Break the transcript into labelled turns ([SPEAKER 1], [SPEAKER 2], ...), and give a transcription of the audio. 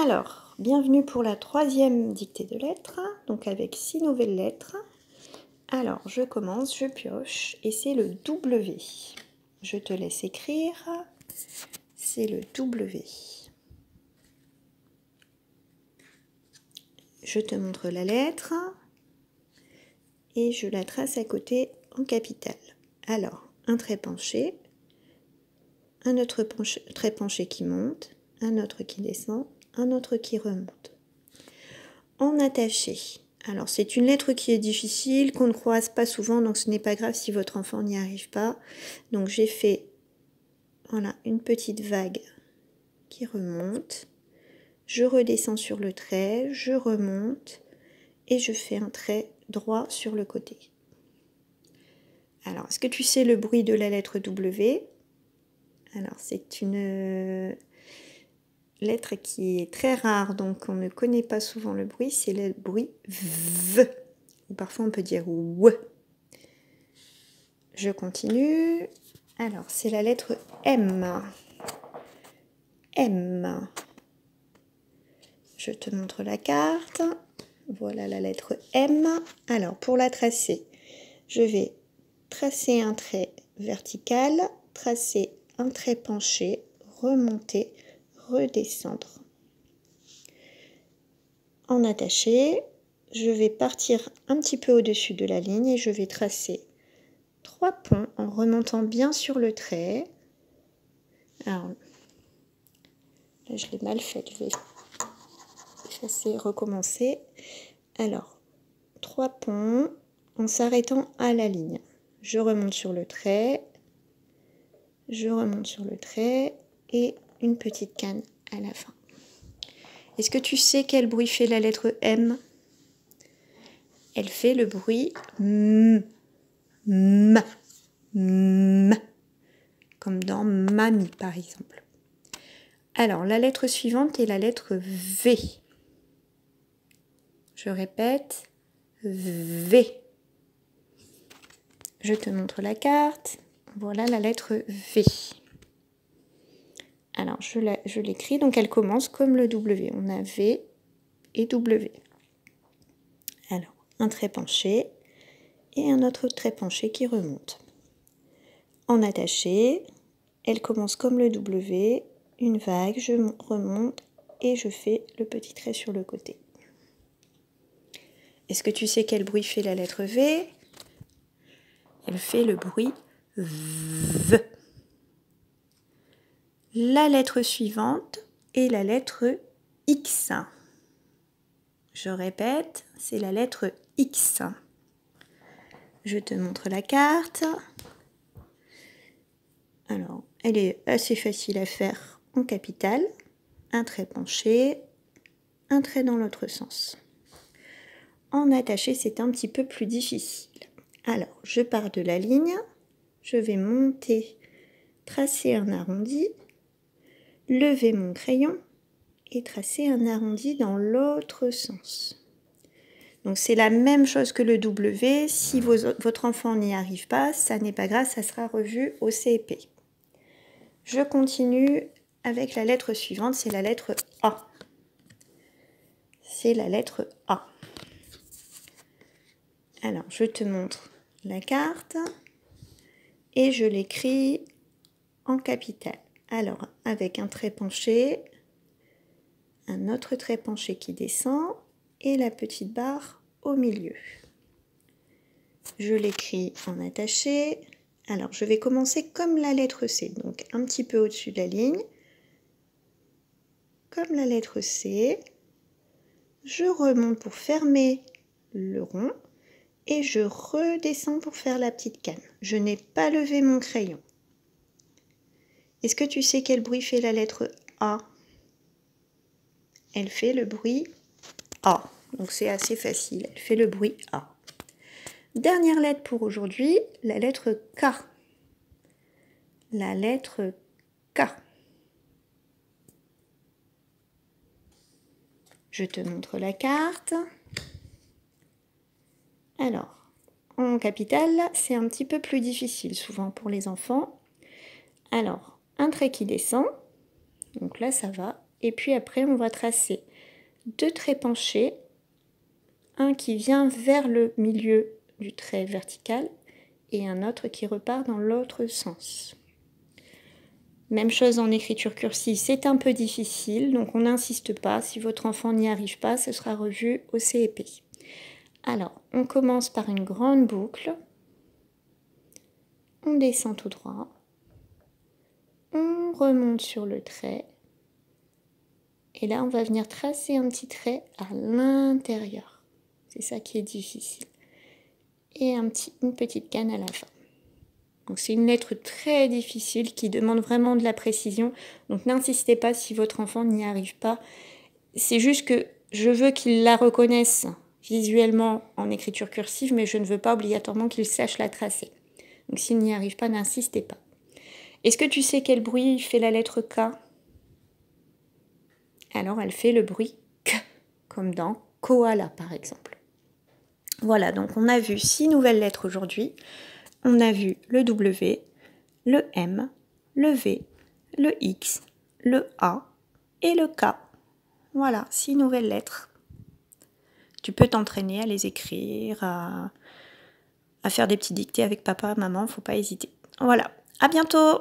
[SPEAKER 1] Alors, bienvenue pour la troisième dictée de lettres, donc avec 6 nouvelles lettres. Alors, je commence, je pioche, et c'est le W. Je te laisse écrire, c'est le W. Je te montre la lettre, et je la trace à côté en capitale. Alors, un trait penché, un autre trait penché qui monte, un autre qui descend, un autre qui remonte. En attaché. Alors c'est une lettre qui est difficile, qu'on ne croise pas souvent, donc ce n'est pas grave si votre enfant n'y arrive pas. Donc j'ai fait voilà, une petite vague qui remonte. Je redescends sur le trait, je remonte et je fais un trait droit sur le côté. Alors, est-ce que tu sais le bruit de la lettre W? Alors c'est une lettre qui est très rare, donc on ne connaît pas souvent le bruit, c'est le bruit V. Ou parfois on peut dire W. Je continue. Alors, c'est la lettre M. M. Je te montre la carte. Voilà la lettre M. Alors, pour la tracer, je vais tracer un trait vertical, tracer un trait penché, remonter, redescendre. En attaché, je vais partir un petit peu au-dessus de la ligne et je vais tracer 3 ponts en remontant bien sur le trait. Alors, là je l'ai mal fait, je vais effacer, recommencer. Alors, 3 ponts en s'arrêtant à la ligne. Je remonte sur le trait, je remonte sur le trait et une petite canne à la fin. Est-ce que tu sais quel bruit fait la lettre M? Elle fait le bruit M. M. M. Comme dans mamie par exemple. Alors, la lettre suivante est la lettre V. Je répète, V. Je te montre la carte. Voilà la lettre V. Alors, je l'écris, donc elle commence comme le W. On a V et W. Alors, un trait penché et un autre trait penché qui remonte. En attaché, elle commence comme le W, une vague, je remonte et je fais le petit trait sur le côté. Est-ce que tu sais quel bruit fait la lettre V? Elle fait le bruit V. La lettre suivante est la lettre X. Je répète, c'est la lettre X. Je te montre la carte. Alors, elle est assez facile à faire en capitale. Un trait penché, un trait dans l'autre sens. En attaché, c'est un petit peu plus difficile. Alors, je pars de la ligne, je vais monter, tracer un arrondi, lever mon crayon et tracer un arrondi dans l'autre sens. Donc c'est la même chose que le W. Si votre enfant n'y arrive pas, ça n'est pas grave, ça sera revu au CP. Je continue avec la lettre suivante, c'est la lettre A. C'est la lettre A. Alors, je te montre la carte et je l'écris en capitale. Alors, avec un trait penché, un autre trait penché qui descend et la petite barre au milieu. Je l'écris en attaché. Alors, je vais commencer comme la lettre C, donc un petit peu au-dessus de la ligne. Comme la lettre C, je remonte pour fermer le rond. Et je redescends pour faire la petite canne. Je n'ai pas levé mon crayon. Est-ce que tu sais quel bruit fait la lettre A? Elle fait le bruit A. Donc c'est assez facile. Elle fait le bruit A. Dernière lettre pour aujourd'hui, la lettre K. La lettre K. Je te montre la carte. Alors, en capitale, c'est un petit peu plus difficile, souvent pour les enfants. Alors, un trait qui descend, donc là ça va, et puis après on va tracer 2 traits penchés, un qui vient vers le milieu du trait vertical et un autre qui repart dans l'autre sens. Même chose en écriture cursive, c'est un peu difficile, donc on n'insiste pas. Si votre enfant n'y arrive pas, ce sera revu au CEP. Alors, on commence par une grande boucle. On descend tout droit. On remonte sur le trait. Et là, on va venir tracer un petit trait à l'intérieur. C'est ça qui est difficile. Et une petite canne à la fin. Donc c'est une lettre très difficile qui demande vraiment de la précision. Donc n'insistez pas si votre enfant n'y arrive pas. C'est juste que je veux qu'il la reconnaisse visuellement en écriture cursive, mais je ne veux pas obligatoirement qu'il sache la tracer. Donc s'il n'y arrive pas, n'insistez pas. Est-ce que tu sais quel bruit fait la lettre K? Alors elle fait le bruit K, comme dans koala par exemple. Voilà, donc on a vu 6 nouvelles lettres aujourd'hui. On a vu le W, le M, le V, le X, le A et le K. Voilà, 6 nouvelles lettres. Tu peux t'entraîner à les écrire, à faire des petits dictés avec papa, maman, faut pas hésiter. Voilà, à bientôt!